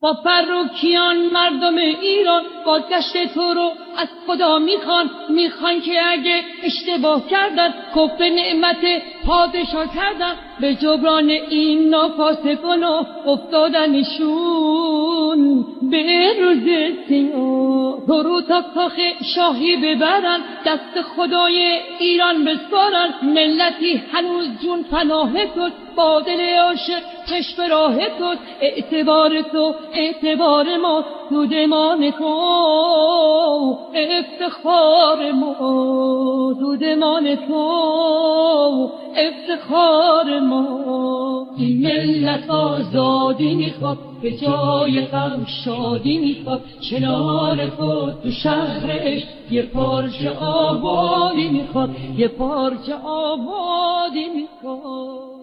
با فرخیان مردم ایران بازگشت تو رو از خدا میخوان که اگه اشتباه کردن کفر نعمت پادشاه کردن به جبران این نافاسقان افتادنشون به روز سیاه. تو رو تا کاخ شاهی ببرن دست خدای ایران بسپارن ملتی هنوز جون پناه تو با دل عاشق چشم راه تو اعتبار تو اعتبار ما دودمان تو افتخار ما دودمان تو افتخار ما. این ملت آزادی میخواد به جای غم شادی میخواد کنار خود تو شهرش یه پارچه آبادی میخواد یه پارچه آبادی میخواد.